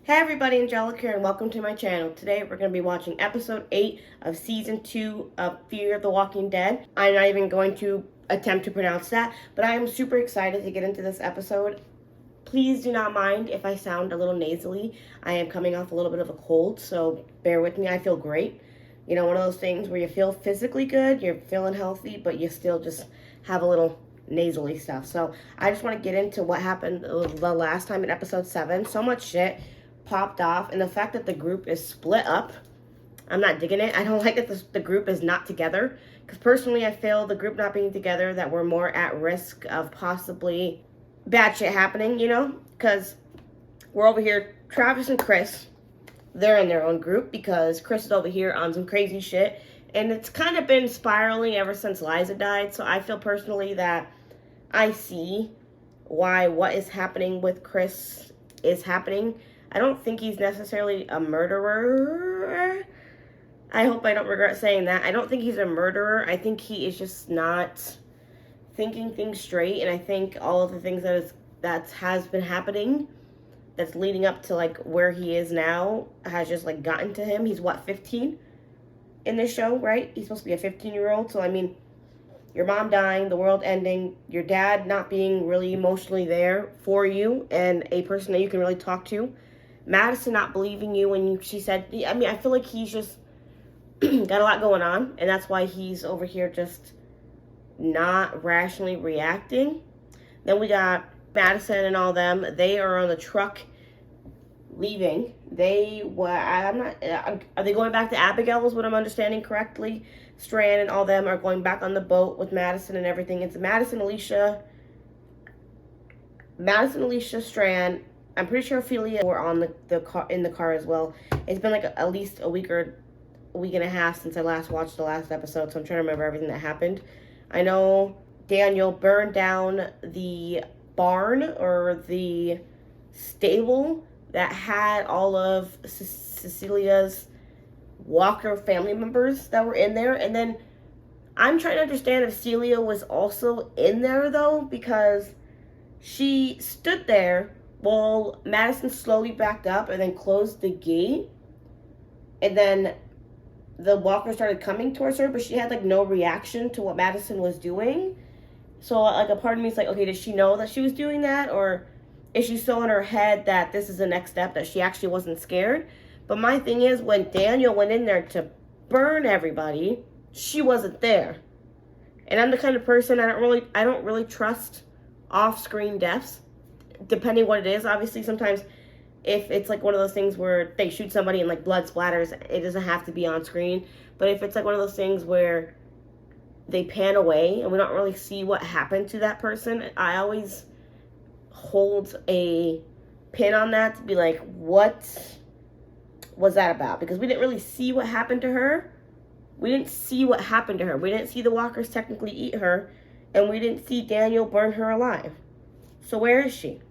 Hey everybody, Angelica here, and welcome to my channel. Today we're going to be watching episode 8 of season 2 of Fear of the Walking Dead. I'm not even going to attempt to pronounce that, but I am super excited to get into this episode. Please do not mind if I sound a little nasally. I am coming off a little bit of a cold, so bear with me. I feel great. You know, one of those things where you feel physically good, you're feeling healthy, but you still just have a little nasally stuff. So I just want to get into what happened the last time in episode 7. So much shit popped off, and the fact that the group is split up, I'm not digging it. I don't like that the group is not together, because personally I feel the group not being together, that we're more at risk of possibly bad shit happening, you know, because we're over here, Travis and Chris, they're in their own group because Chris is over here on some crazy shit, and it's kind of been spiraling ever since Liza died. So I feel personally that I see why what is happening with Chris is happening. I don't think he's necessarily a murderer. I hope I don't regret saying that. I don't think he's a murderer. I think he is just not thinking things straight, and I think all of the things that has been happening that's leading up to like where he is now has just like gotten to him. He's what, 15 in this show, right? He's supposed to be a 15-year-old. So I mean, your mom dying, the world ending, your dad not being really emotionally there for you and a person that you can really talk to, Madison not believing you when she said, I mean, I feel like he's just got a lot going on, and that's why he's over here just not rationally reacting. Then we got Madison and all them. They are on the truck leaving. Are they going back to Abigail, is what I'm understanding correctly? Strand and all them are going back on the boat with Madison and everything. It's Madison, Alicia, Strand. I'm pretty sure Ophelia were on the car, in the car as well. It's been like at least a week and a half since I last watched the last episode, so I'm trying to remember everything that happened. I know Daniel burned down the barn or the stable that had all of Cecilia's Walker family members that were in there. And then I'm trying to understand if Celia was also in there, though, because she stood there while Madison slowly backed up and then closed the gate. And then the Walker started coming towards her, but she had like no reaction to what Madison was doing. So like a part of me is like, okay, did she know that she was doing that, or is she so in her head that this is the next step that she actually wasn't scared? But my thing is, when Daniel went in there to burn everybody, she wasn't there. And I'm the kind of person I don't really trust off-screen deaths, depending what it is. Obviously, sometimes if it's like one of those things where they shoot somebody and like blood splatters, it doesn't have to be on screen. But if it's like one of those things where they pan away and we don't really see what happened to that person, I always hold a pin on that to be like, what was that about? Because we didn't really see what happened to her. We didn't see the Walkers technically eat her, and we didn't see Daniel burn her alive. So where is she?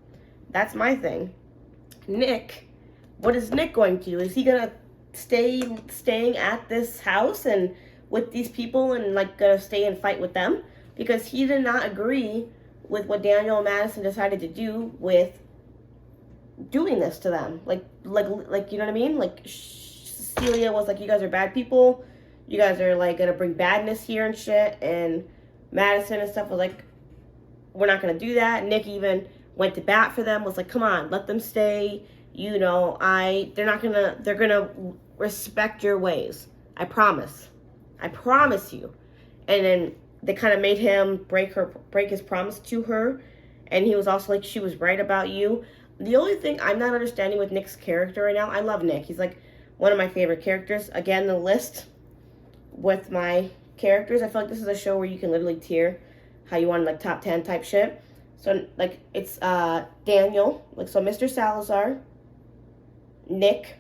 That's my thing. Nick, what is Nick going to do? Is he gonna staying at this house and with these people and like gonna stay and fight with them? Because he did not agree with what Daniel and Madison decided to do with doing this to them. Like you know what I mean? Like Celia was like, you guys are bad people. You guys are like gonna bring badness here and shit. And Madison and stuff was like, we're not gonna do that. Nick even went to bat for them, was like, come on, let them stay. You know, they're gonna respect your ways. I promise you. And then they kind of made him break his promise to her. And he was also like, she was right about you. The only thing I'm not understanding with Nick's character right now, I love Nick. He's like one of my favorite characters. Again, the list with my characters, I feel like this is a show where you can literally tier how you want, like top 10 type shit. So like it's Daniel, like so Mr. Salazar, Nick,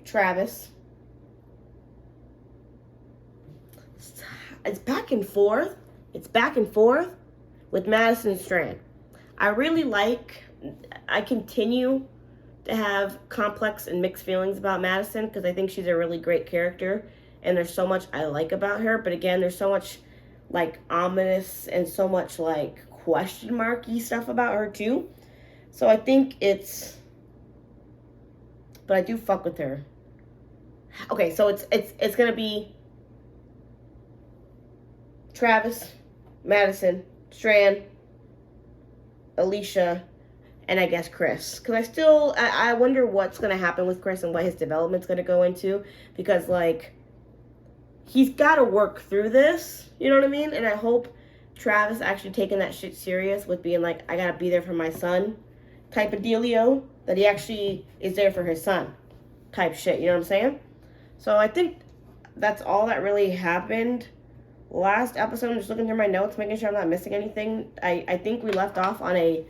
Travis. It's back and forth. With Madison and Strand. I continue to have complex and mixed feelings about Madison because I think she's a really great character and there's so much I like about her. But again, there's so much like ominous and so much like question marky stuff about her too. So I think it's but I do fuck with her. Okay, so it's gonna be Travis, Madison, Strand, Alicia, and I guess Chris. Because I wonder what's going to happen with Chris and what his development's going to go into. Because, like, he's got to work through this. You know what I mean? And I hope Travis actually taking that shit serious with being like, I got to be there for my son type of dealio. That he actually is there for his son type shit. You know what I'm saying? So I think that's all that really happened last episode. I'm just looking through my notes, making sure I'm not missing anything. I think we left off on a,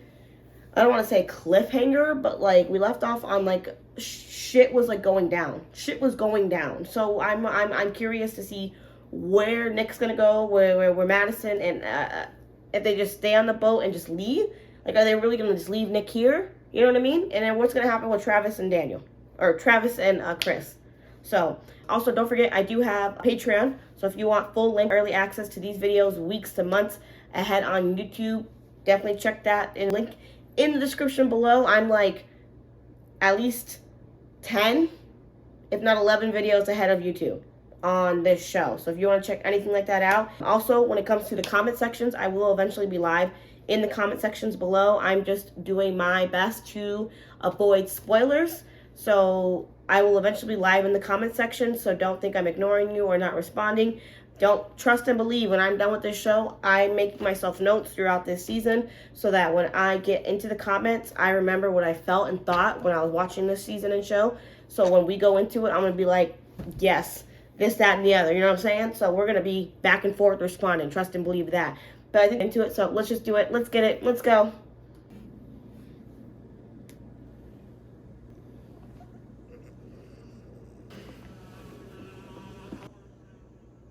I don't want to say cliffhanger, but like we left off on like shit was like going down. Shit was going down. So I'm curious to see where Nick's gonna go, where Madison, and if they just stay on the boat and just leave. Like, are they really gonna just leave Nick here? You know what I mean? And then what's gonna happen with Travis and Daniel, or Travis and Chris? So also don't forget, I do have Patreon. So if you want full length early access to these videos weeks to months ahead on YouTube, definitely check that in link in the description below. I'm like at least 10, if not 11 videos ahead of YouTube on this show. So if you want to check anything like that out. Also, when it comes to the comment sections, I will eventually be live in the comment sections below. I'm just doing my best to avoid spoilers. So I will eventually be live in the comment section, so don't think I'm ignoring you or not responding. Don't trust and believe. When I'm done with this show, I make myself notes throughout this season so that when I get into the comments, I remember what I felt and thought when I was watching this season and show. So when we go into it, I'm going to be like, yes, this, that, and the other. You know what I'm saying? So we're going to be back and forth responding. Trust and believe that. But I think into it, so let's just do it. Let's get it. Let's go.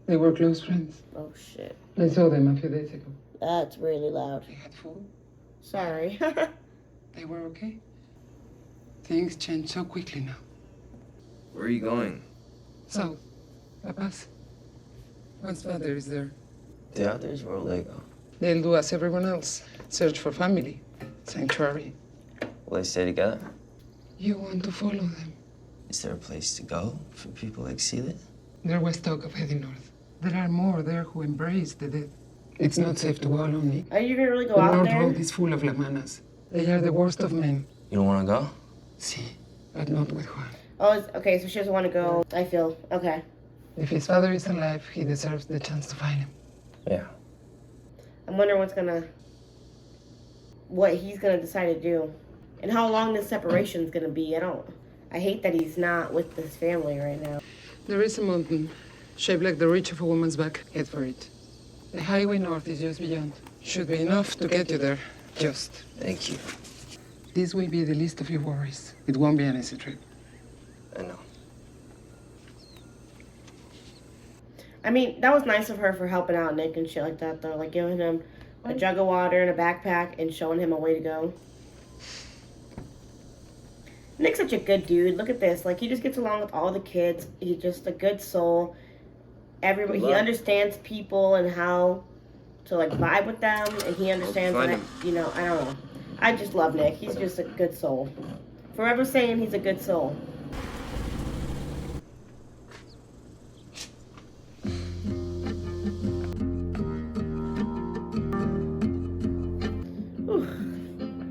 They were close friends. Oh, shit. I saw them a few days ago. That's really loud. They had food. Sorry. They were okay. Things change so quickly now. Where are you going? So, La Paz. One's father is there. The others, where will they go? They'll do as everyone else. Search for family. Sanctuary. Will they stay together? You want to follow them. Is there a place to go for people like Celia? There was talk of heading north. There are more there who embrace the dead. It's not safe to go alone, Nick. Are you going to really go The out North there? Road is full of lamanas. They are the worst of men. You don't want to go? Si, but not with Juan. Oh, okay, so she doesn't want to go. I feel. Okay. If his father is alive, he deserves the chance to find him. Yeah. I'm wondering what he's gonna decide to do, and how long this separation is gonna be. I hate that he's not with his family right now. There is a mountain, shaped like the reach of a woman's back. Head for it. The highway north is just beyond. Should be enough to get you there. Just. Thank you. This will be the least of your worries. It won't be an easy trip. I know. I mean, that was nice of her for helping out Nick and shit like that, though. Like giving him a jug of water and a backpack and showing him a way to go. Nick's such a good dude. Look at this. Like, he just gets along with all the kids. He's just a good soul. Everybody, he understands people and how to, like, vibe with them. And he understands that, you know, I don't know. I just love Nick. He's just a good soul. Forever saying he's a good soul.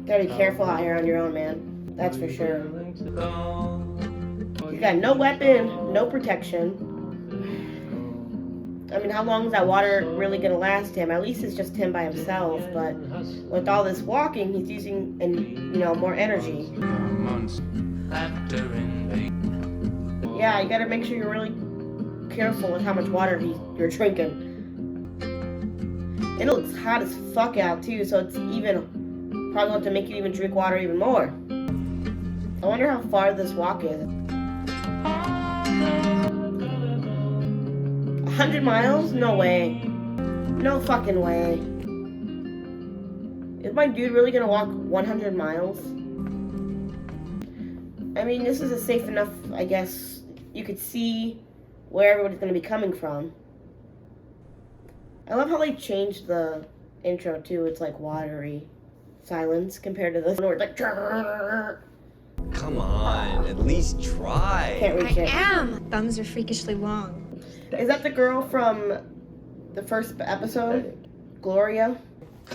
Gotta be careful out here on your own, man. That's for sure. He's got no weapon, no protection. I mean, how long is that water really gonna last him? At least it's just him by himself, but with all this walking, he's using, more energy. Yeah, you gotta make sure you're really careful with how much water you're drinking. And it looks hot as fuck out, too, so it's probably going to make you even drink water even more. I wonder how far this walk is. 100 miles? No way. No fucking way. Is my dude really gonna walk 100 miles? I mean, this is a safe enough, I guess, you could see where everybody's gonna be coming from. I love how they changed the intro too. It's like watery silence compared to this where it's like. Come on, at least try. Can't reach it. am. Thumbs are freakishly long. Is that the girl from the first episode? Gloria?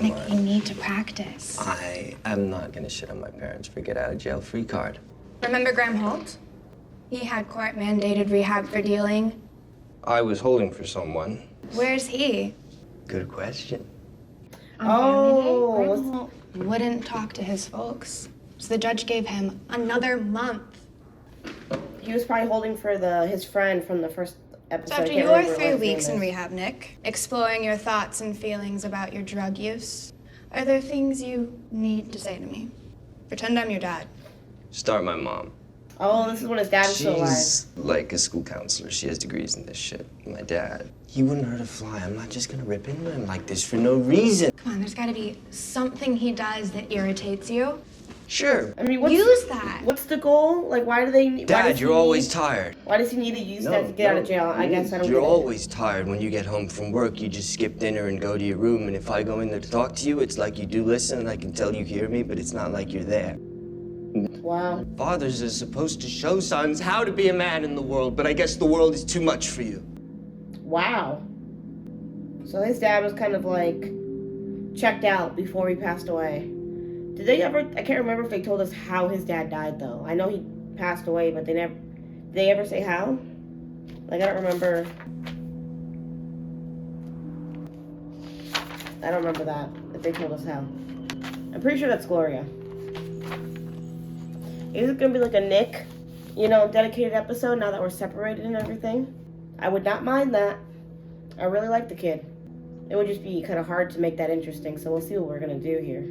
Nick, you need to practice. I am not gonna shit on my parents for get out of jail free card. Remember Graham Holt? He had court-mandated rehab for dealing. I was holding for someone. Where's he? Good question. Oh. Graham Holt wouldn't talk to his folks, so the judge gave him another month. He was probably holding for his friend from the first episode. So after I can't your remember 3 what his weeks name in is. rehab, Nick, exploring your thoughts and feelings about your drug use, are there things you need to say to me? Pretend I'm your dad. Start my mom. Oh, this is when his dad was still alive. She's like a school counselor. She has degrees in this shit. My dad, he wouldn't hurt a fly. I'm not just gonna rip into him like this for no reason. Come on, there's gotta be something he does that irritates you. Sure. I mean, Use that. What's the goal? Like, why do they need... Dad, you're always tired. Why does he need to use that to get out of jail? I guess I don't You're get it. always tired when you get home from work. You just skip dinner and go to your room. And if I go in there to talk to you, it's like you do listen and I can tell you hear me, but it's not like you're there. Wow. Fathers are supposed to show sons how to be a man in the world, but I guess the world is too much for you. Wow. So his dad was kind of like checked out before he passed away. Did they ever, I can't remember if they told us how his dad died though. I know he passed away, but did they ever say how? Like, I don't remember. I don't remember that, if they told us how. I'm pretty sure that's Gloria. Is it gonna be like a Nick, dedicated episode now that we're separated and everything? I would not mind that. I really like the kid. It would just be kind of hard to make that interesting, so we'll see what we're gonna do here.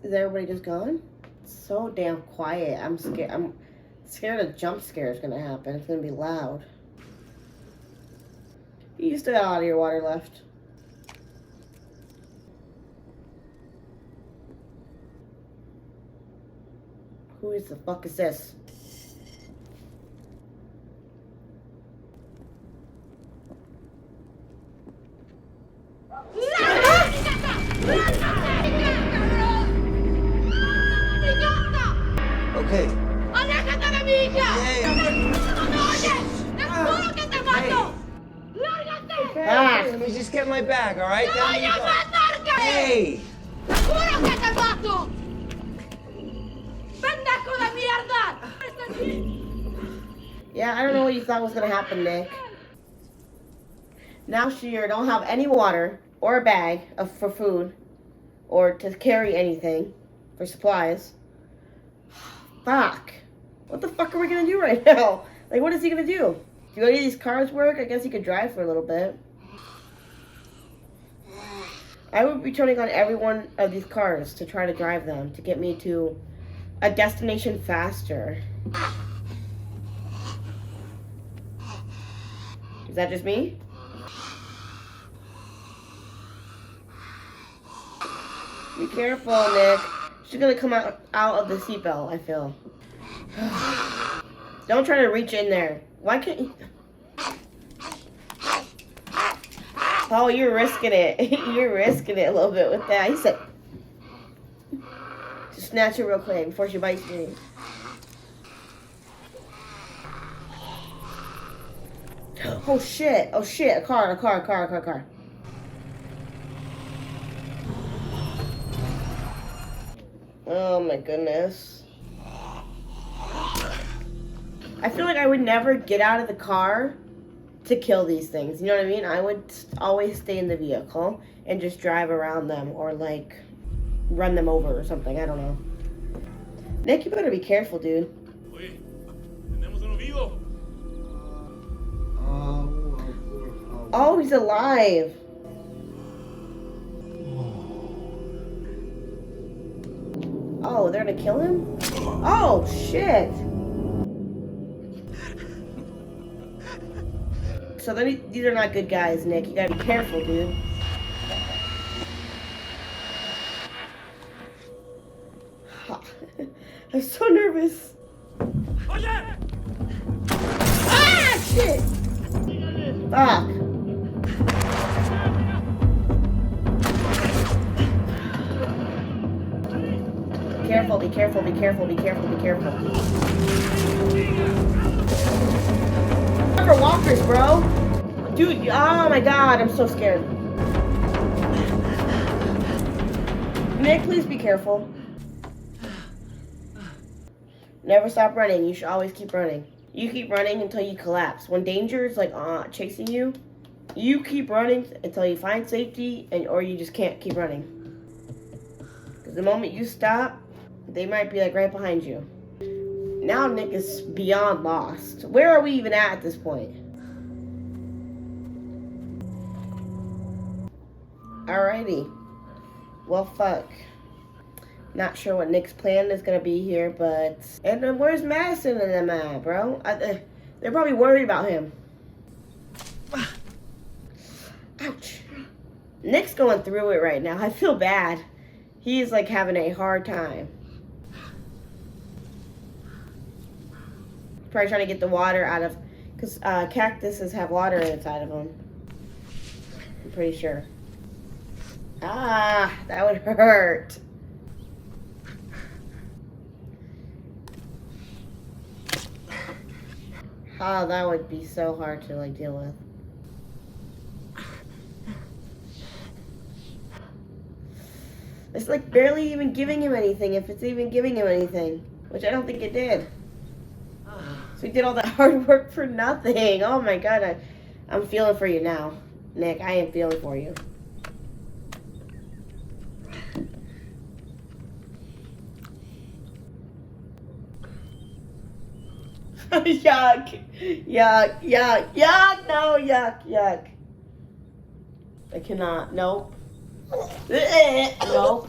Is everybody just gone? It's so damn quiet. I'm scared a jump scare is gonna happen. It's gonna be loud. You still got a lot of your water left. Who is the fuck is this? Okay. ¡Aléjate de mi hija! Hey. ¡No me oyes! ¡Te juro que te mato! ¡Lárgate! Ah! Let me just get my bag, all right? ¡Te Then voy we a go. matar! Hey! ¡Te juro que te mato! ¡Pendejo de mierda! Yeah, I don't know what you thought was gonna happen, Nick. Now she don't have any water or a bag for food or to carry anything for supplies. Fuck. What the fuck are we gonna do right now? Like, what is he gonna do? Do any of these cars work? I guess he could drive for a little bit. I would be turning on every one of these cars to try to drive them to get me to a destination faster. Is that just me? Be careful, Nick. She's gonna come out of the seatbelt, I feel. Don't try to reach in there. Why can't you? Oh, you're risking it. You're risking it a little bit with that. He said, just snatch it real quick before she bites me. Oh shit, oh shit, a car. Oh my goodness. I feel like I would never get out of the car to kill these things. You know what I mean? I would always stay in the vehicle and just drive around them or like run them over or something. I don't know. Nick, you better be careful, dude. Oye, tenemos uno vivo. Oh, he's alive. Oh, they're gonna kill him? Oh, shit. So these are not good guys, Nick. You gotta be careful, dude. I'm so nervous. Oye! Ah, shit. Fuck. careful, be careful, be careful, be careful, be careful. For walkers, bro. Dude, oh my god, I'm so scared. Nick, please be careful. Never stop running. You should always keep running. You keep running until you collapse. When danger is like chasing you, you keep running until you find safety, or you just can't keep running. Because the moment you stop, they might be like right behind you. Now Nick is beyond lost. Where are we even at this point? Alrighty. Well, fuck. Not sure what Nick's plan is gonna be here, but... And then where's Madison and them at, bro? They're probably worried about him. Ouch. Nick's going through it right now. I feel bad. He's like having a hard time. Probably trying to get the water out of... Because cactuses have water inside of them. I'm pretty sure. Ah, that would hurt. Oh, that would be so hard to like deal with. It's like barely even giving him anything, if it's even giving him anything, which I don't think it did. So he did all that hard work for nothing. Oh my god, I'm feeling for you now, Nick. I am feeling for you. Yuck, yuck, yuck, yuck, no, yuck, yuck. I cannot, nope. Nope.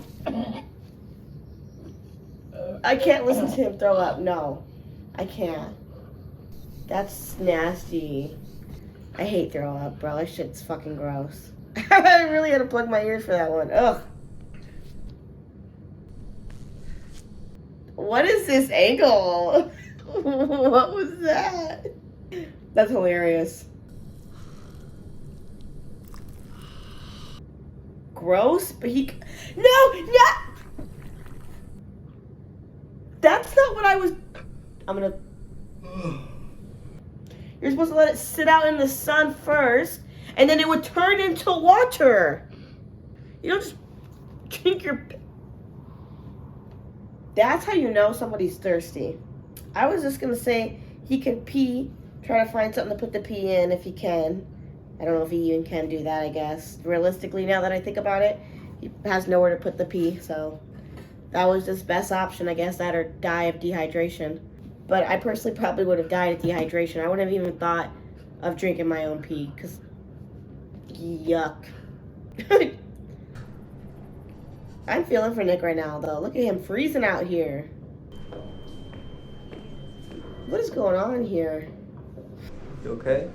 I can't listen to him throw up, no. I can't. That's nasty. I hate throw up, bro. That shit's fucking gross. I really had to plug my ears for that one, ugh. What is this angle? What was that? That's hilarious. Gross, but he... No! That's not what I was... I'm gonna... You're supposed to let it sit out in the sun first, and then it would turn into water. You don't just drink your... That's how you know somebody's thirsty. I was just gonna say he can pee, try to find something to put the pee in if he can. I don't know if he even can do that, I guess. Realistically, now that I think about it, he has nowhere to put the pee, so that was his best option, I guess, that or die of dehydration. But I personally probably would have died of dehydration. I wouldn't have even thought of drinking my own pee, because yuck. I'm feeling for Nick right now, though. Look at him freezing out here. What is going on here? You okay?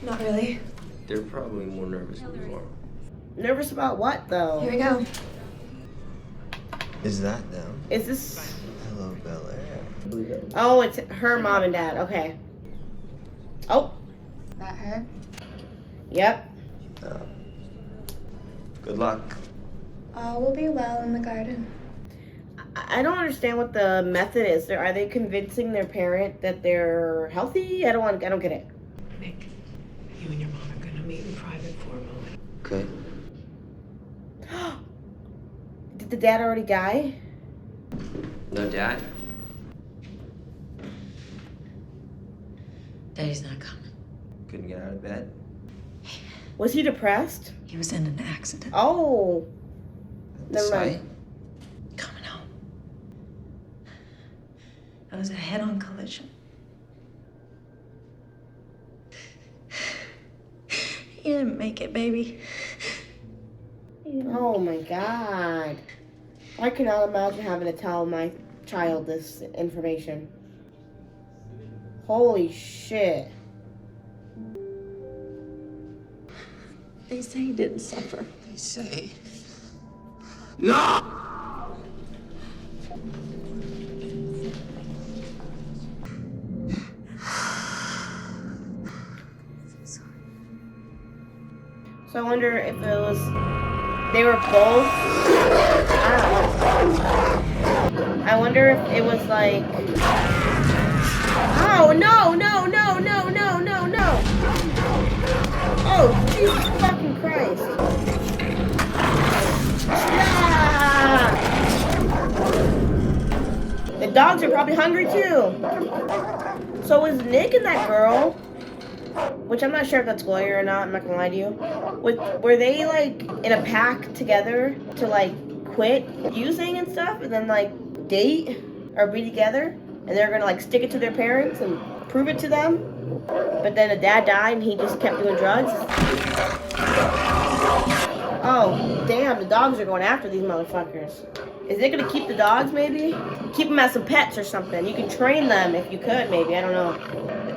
Not really. They're probably more nervous than you are. Nervous about what, though? Here we go. Is that them? Is this... Hello, Bel Air. Oh, it's her mom and dad. Okay. Oh. That her? Yep. Good luck. All will be well in the garden. I don't understand what the method is. Are they convincing their parent that they're healthy? I don't get it. Nick, you and your mom are gonna meet in private for a moment. Okay. Did the dad already die? No dad? Daddy's not coming. Couldn't get out of bed? Was he depressed? He was in an accident. Oh. Never mind. Coming home. It was a head-on collision. He didn't make it, baby. Oh my god. I cannot imagine having to tell my child this information. Holy shit. They say he didn't suffer. They say. No! So I wonder if it was... They were both... I don't know. I wonder if it was like... Oh, no, no, no, no, no, no, no. Oh, Jesus fucking Christ. Ah! The dogs are probably hungry too. So is Nick and that girl, which I'm not sure if that's Gloria or not, I'm not gonna lie to you, were they like in a pack together to like quit using and stuff and then like date or be together and they're gonna like stick it to their parents and prove it to them? But then the dad died and he just kept doing drugs? Oh, damn, the dogs are going after these motherfuckers. Is it gonna keep the dogs, maybe? Keep them as some pets or something. You can train them if you could, maybe, I don't know.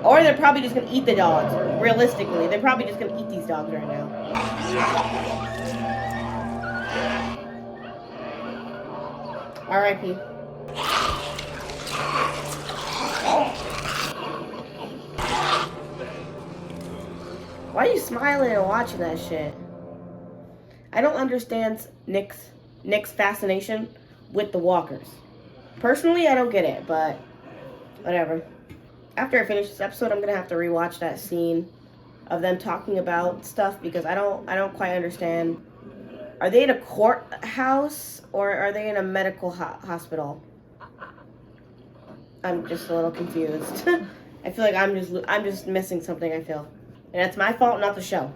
Or they're probably just gonna eat the dogs, realistically. They're probably just gonna eat these dogs right now. R.I.P. Why are you smiling and watching that shit? I don't understand Nick's fascination with the walkers. Personally, I don't get it, but whatever. After I finish this episode, I'm gonna have to rewatch that scene of them talking about stuff because I don't quite understand. Are they in a courthouse or are they in a medical hospital? I'm just a little confused. I feel like I'm just missing something. I feel, and it's my fault, not the show.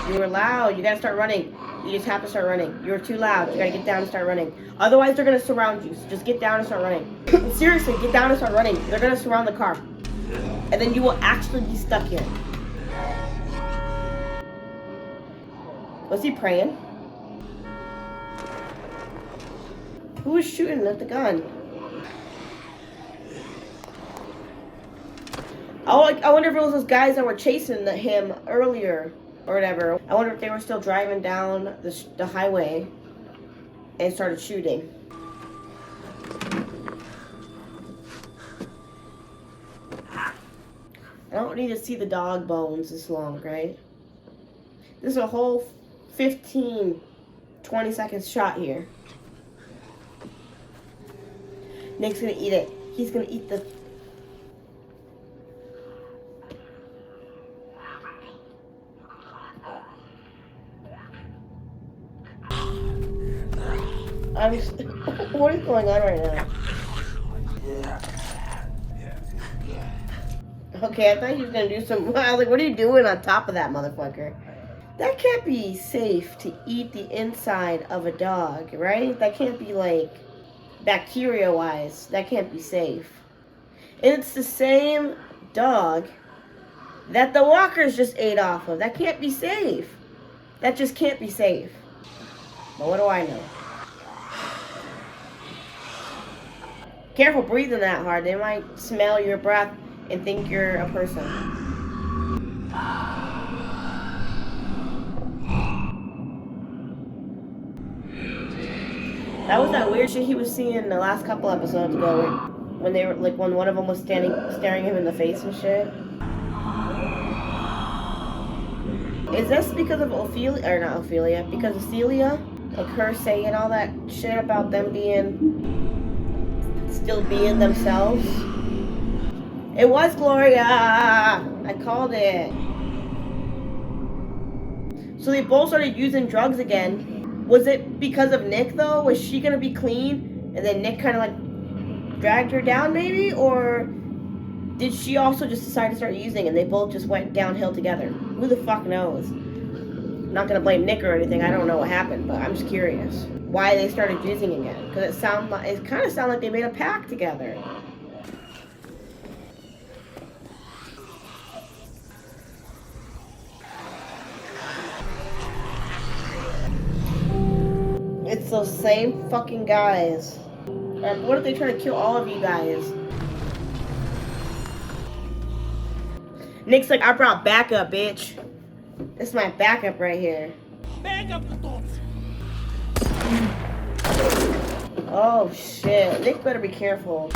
You were loud. You gotta start running. You just have to start running. You were too loud. You gotta get down and start running. Otherwise, they're gonna surround you. So just get down and start running. Seriously, get down and start running. They're gonna surround the car. And then you will actually be stuck here. Was he praying? Who was shooting at the gun? Oh, I wonder if it was those guys that were chasing him earlier. Or whatever. I wonder if they were still driving down the highway and started shooting. I don't need to see the dog bones this long, right? This is a whole 15, 20 seconds shot here. Nick's gonna eat it. He's gonna eat the... what is going on right now? Okay, I thought he was gonna do some. I was like, what are you doing on top of that motherfucker? That can't be safe to eat the inside of a dog, right? That can't be like bacteria-wise. That can't be safe. And it's the same dog that the walkers just ate off of. That can't be safe. That just can't be safe. But what do I know? Careful breathing that hard. They might smell your breath and think you're a person. That was that weird shit he was seeing the last couple episodes ago when they were like when one of them was staring him in the face and shit. Is this because of Ophelia, or not Ophelia, because of Celia? Like her saying all that shit about them still being themselves? It was Gloria! I called it. So they both started using drugs again. Was it because of Nick though? Was she gonna be clean and then Nick kind of like dragged her down maybe? Or did she also just decide to start using and they both just went downhill together? Who the fuck knows? I'm not gonna blame Nick or anything. I don't know what happened, but I'm just curious why they started using again. Because it kind of sounded like they made a pact together. It's those same fucking guys. What if they try to kill all of you guys? Nick's like, I brought backup, bitch. This is my backup right here. Oh shit. Nick better be careful.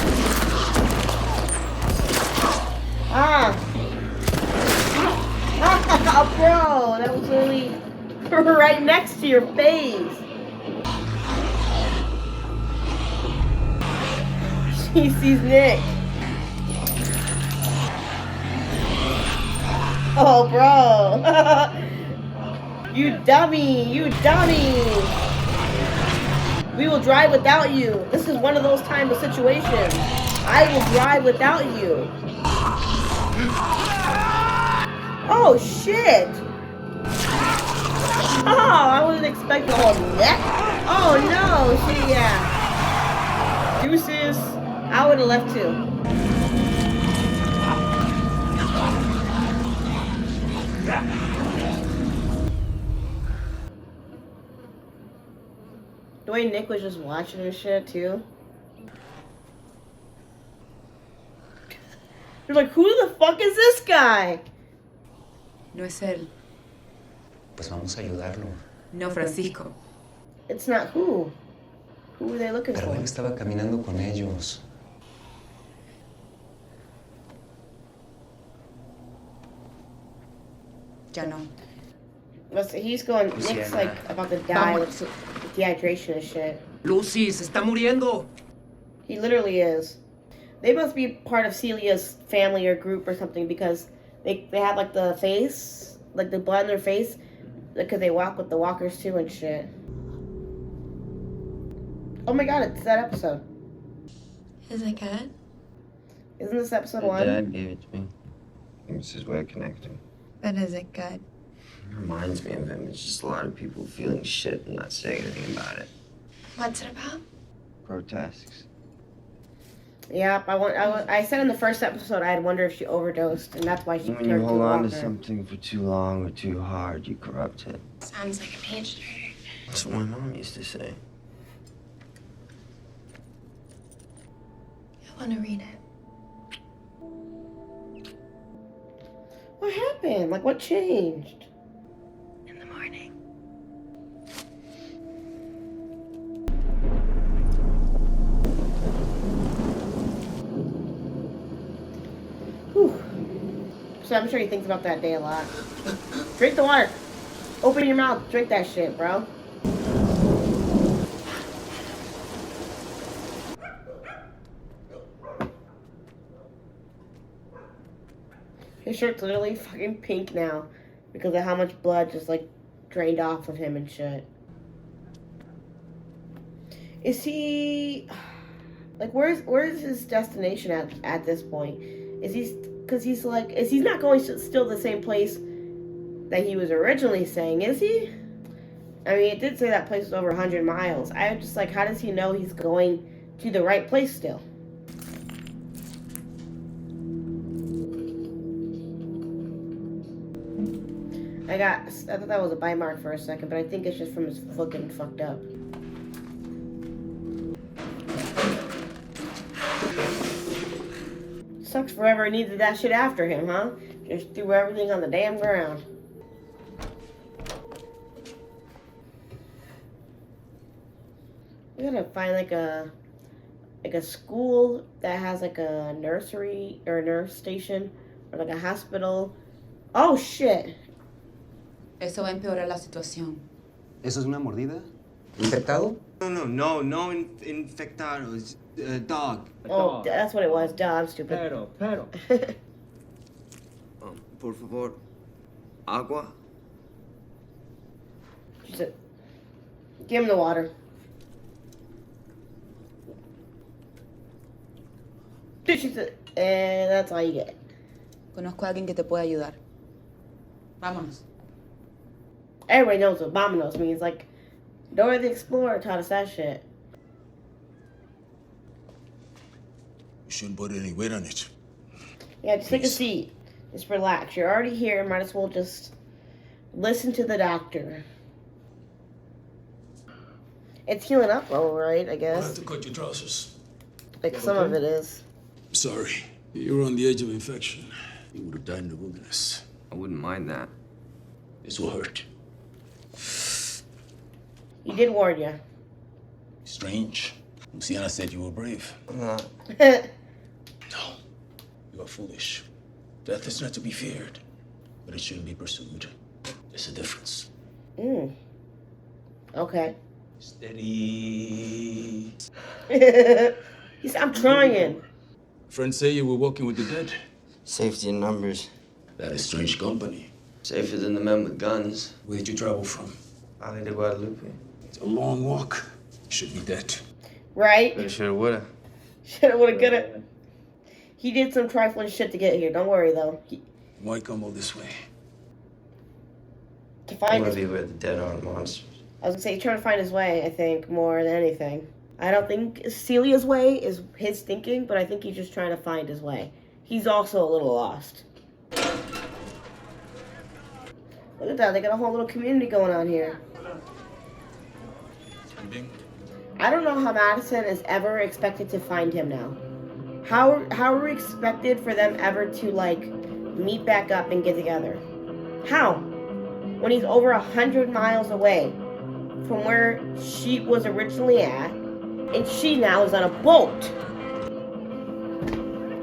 Ah, bro, that was really right next to your face. He sees Nick. Oh, bro. You dummy. You dummy. We will drive without you. This is one of those type of situations. I will drive without you. Oh, shit. Oh, I wasn't expecting a whole neck. Oh, no. She, yeah. Deuces. I would have left too. The way Nick was just watching this shit too. You're like, who the fuck is this guy? No es él. Pues vamos a ayudarlo. No, Francisco. It's not who. Who are they looking Pero for? él estaba caminando con ellos. Ya no. He's going, Nick's like about to die with dehydration and shit. Lucy, se está muriendo. He literally is. They must be part of Celia's family or group or something because they have like the face, like the blood in their face, because they walk with the walkers too and shit. Oh my god, it's that episode. Is it good? Isn't this episode My 1? dad gave it to me. It's his way of connecting. But is it good? It reminds me of him. It's just a lot of people feeling shit and not saying anything about it. What's it about? Grotesques. Yeah, I said in the first episode I'd wonder if she overdosed, and that's why she When turned you hold to on to walker. something for too long or too hard, you corrupt it. Sounds like a page turner. That's what my mom used to say. I want to read it. What happened? Like, what changed? In the morning. Whew. So I'm sure he thinks about that day a lot. Drink the water. Open your mouth. Drink that shit, bro. His shirt's literally fucking pink now because of how much blood just like drained off of him and shit. Is he like where's his destination at this point? Is he because he's like is he not going to still the same place that he was originally saying? Is he? I mean, it did say that place was over 100 miles. I was just like, how does he know he's going to the right place still? I thought that was a bite mark for a second, but I think it's just from his foot getting fucked up. Sucks forever he needed that shit after him, huh? Just threw everything on the damn ground. We gotta find like a school that has like a nursery or a nurse station or like a hospital. Oh shit. Eso va a empeorar la situación. ¿Eso es una mordida? ¿Infectado? No, infectado. It's a dog. Oh, that's what it was. Duh, I'm stupid. Pero. Por favor. Agua? She said, give him the water. She said, and that's all you get. Conozco a alguien que te puede ayudar. Vámonos. Everybody knows what Vámonos means. Like, Dora the Explorer taught us that shit. You shouldn't put any weight on it. Yeah, just take a seat. Just relax. You're already here. Might as well just listen to the doctor. It's healing up all right, I I'll have guess. to cut your trousers. Like, some of it is. Sorry. You were on the edge of infection. You would have died in the wilderness. I wouldn't mind that. This will hurt. He did warn you. Strange. Luciana said you were brave. I'm not. No. You are foolish. Death is not to be feared, but it shouldn't be pursued. There's a difference. Okay. Steady. He said, I'm trying. Friends say you were walking with the dead. Safety in numbers. That is strange company. Safer than the men with guns. Where did you travel from? Valley de Guadalupe. It's a long walk. You should be dead. Right? But shoulda, woulda. Shoulda, woulda, coulda. He did some trifling shit to get here. Don't worry, though. Why come all this way? To I find want to his... be where the dead aren't monsters. I was gonna say, he's trying to find his way, I think, more than anything. I don't think Celia's way is his thinking, but I think he's just trying to find his way. He's also a little lost. Look at that, they got a whole little community going on here. I don't know how Madison is ever expected to find him now. How are we expected for them ever to, like, meet back up and get together? How? When he's over 100 miles away from where she was originally at, and she now is on a boat.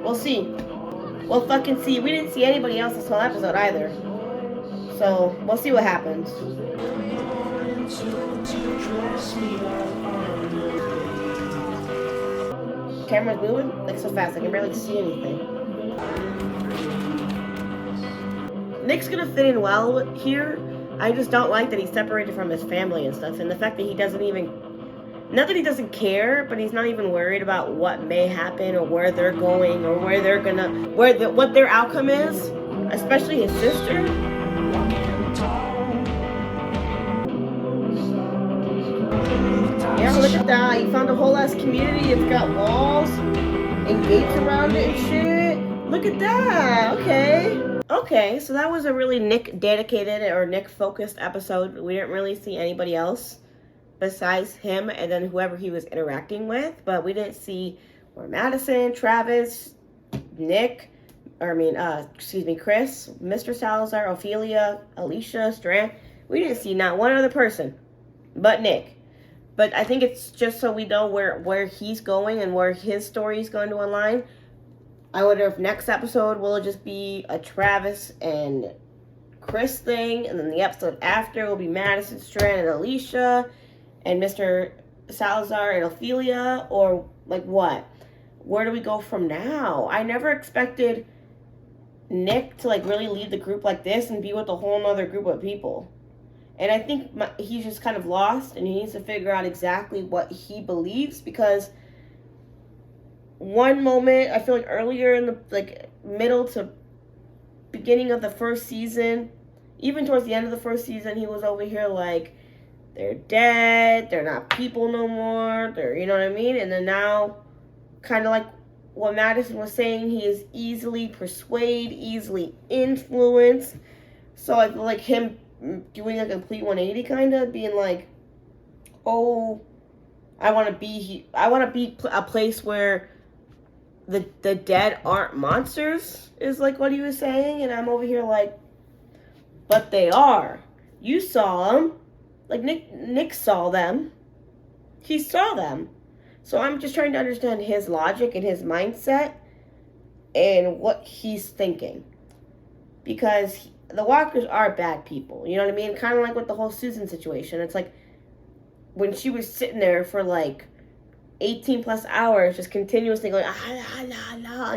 We'll see. We'll fucking see. We didn't see anybody else this whole episode either. So, we'll see what happens. Camera's moving like so fast, I can barely see anything. Nick's gonna fit in well here. I just don't like that he's separated from his family and stuff, and the fact that he doesn't even, not that he doesn't care, but he's not even worried about what may happen or where they're going or where they're gonna, what their outcome is, especially his sister. Yeah, look at that. He found a whole ass community. It's got walls and gates around it and shit. Look at that. Okay. Okay, so that was a really Nick dedicated or Nick focused episode. We didn't really see anybody else besides him and then whoever he was interacting with. But we didn't see or Madison, Travis, Nick, Chris, Mr. Salazar, Ophelia, Alicia, Strand. We didn't see not one other person but Nick. But I think it's just so we know where he's going and where his story is going to align. I wonder if next episode will just be a Travis and Chris thing, and then the episode after will be Madison, Strand, and Alicia, and Mr. Salazar and Ophelia, or like what? Where do we go from now? I never expected Nick to like really lead the group like this and be with a whole other group of people. And I think he's just kind of lost, and he needs to figure out exactly what he believes, because one moment, I feel like earlier in the like middle to beginning of the first season, even towards the end of the first season, he was over here like, they're dead, they're not people no more, they're, you know what I mean? And then now, kind of like what Madison was saying, he is easily persuaded, easily influenced. So I feel like him doing a complete 180, kind of being like, oh, I want to be a place where the dead aren't monsters, is like what he was saying. And I'm over here like, but they are. You saw them. Like Nick saw them. He saw them. So I'm just trying to understand his logic and his mindset and what he's thinking, because the walkers are bad people, you know what I mean? Kind of like with the whole Susan situation. It's like when she was sitting there for like 18 plus hours, just continuously going,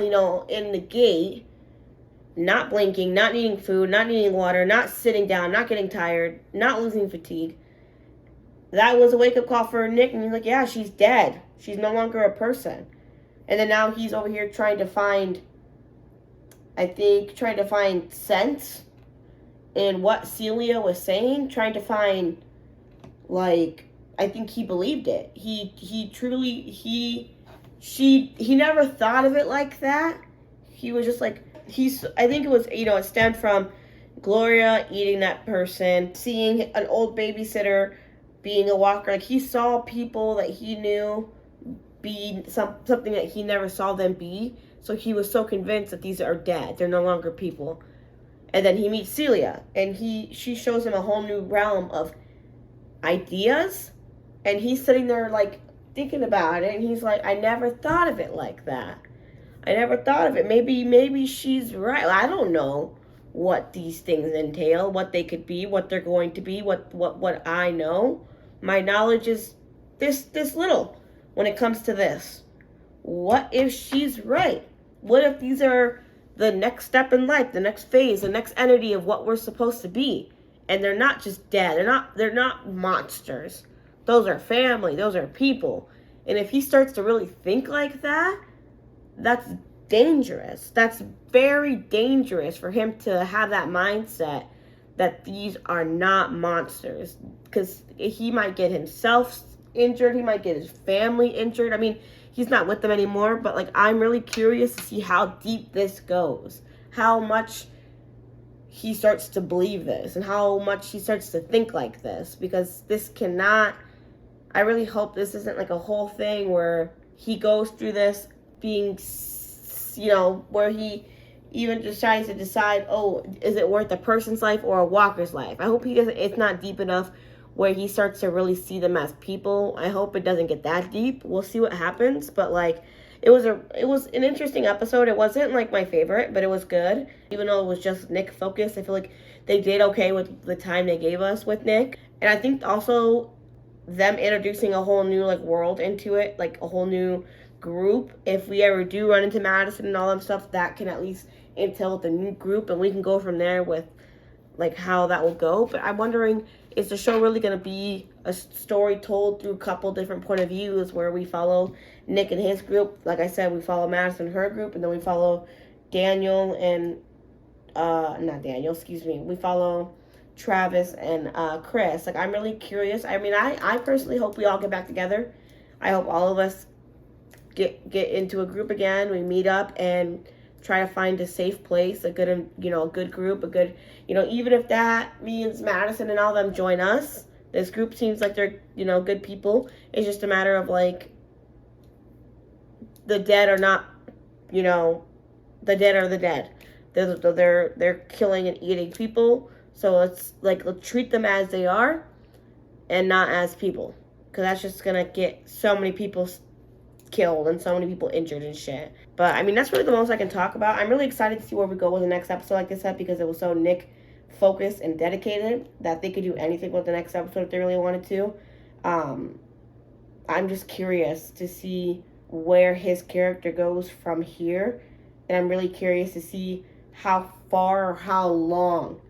you know, in the gate, not blinking, not needing food, not needing water, not sitting down, not getting tired, not losing fatigue. That was a wake-up call for Nick, and he's like, yeah, she's dead. She's no longer a person. And then now he's over here trying to find sense in what Celia was saying, trying to find, like, I think he believed it. He never thought of it like that. He was just like, I think it was, you know, it stemmed from Gloria eating that person, seeing an old babysitter being a walker. Like, he saw people that he knew be something that he never saw them be. So he was so convinced that these are dead. They're no longer people. And then he meets Celia, and she shows him a whole new realm of ideas, and he's sitting there like thinking about it, and he's like, I never thought of it like that. I never thought of it. Maybe she's right. I don't know what these things entail, what they could be, what they're going to be, what I know. My knowledge is this little when it comes to this. what if she's right? What if these are the next step in life, the next phase, the next entity of what we're supposed to be? And they're not just dead. They're not monsters. Those are family. Those are people. And if he starts to really think like that, that's dangerous. That's very dangerous for him to have that mindset that these are not monsters. Because he might get himself injured. He might get his family injured. I mean, he's not with them anymore. But, like, I'm really curious to see how deep this goes. How much he starts to believe this. And how much he starts to think like this. Because this cannot... I really hope this isn't, like, a whole thing where he goes through this being... where he even just tries to decide, oh, is it worth a person's life or a walker's life? I hope it's not deep enough where he starts to really see them as people. I hope it doesn't get that deep. We'll see what happens. But, like, it was an interesting episode. It wasn't, like, my favorite, but it was good. Even though it was just Nick focused, I feel like they did okay with the time they gave us with Nick. And I think also them introducing a whole new, like, world into it, like, a whole new group. If we ever do run into Madison and all that stuff, that can at least entail the new group, and we can go from there with, like, how that will go. But I'm wondering, is the show really going to be a story told through a couple different point of views where we follow Nick and his group? Like I said, we follow Madison and her group, and then we follow Daniel and we follow Travis and Chris. Like, I'm really curious. I mean, I personally hope we all get back together. I hope all of us get into a group again. We meet up and try to find a safe place, a good group, even if that means Madison and all them join us. This group seems like they're, good people. It's just a matter of, like, the dead are not, the dead are the dead. They're killing and eating people. So let's treat them as they are and not as people. Because that's just going to get so many people killed and so many people injured and shit. But, I mean, that's really the most I can talk about. I'm really excited to see where we go with the next episode, like I said, because it was so Nick focused and dedicated that they could do anything with the next episode if they really wanted to. I'm just curious to see where his character goes from here. And I'm really curious to see how far or how long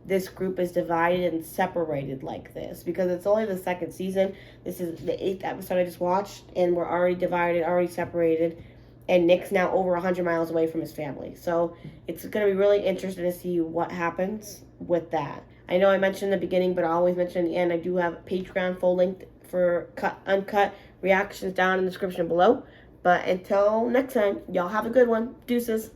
this group is divided and separated like this, because it's only the second season. This is the 8th episode I just watched, and we're already divided, already separated, and Nick's now over 100 miles away from his family. So it's going to be really interesting to see what happens with that. I know I mentioned in the beginning, but I always mention in the end, I do have Patreon full length for uncut reactions down in the description below. But until next time, y'all have a good one. Deuces.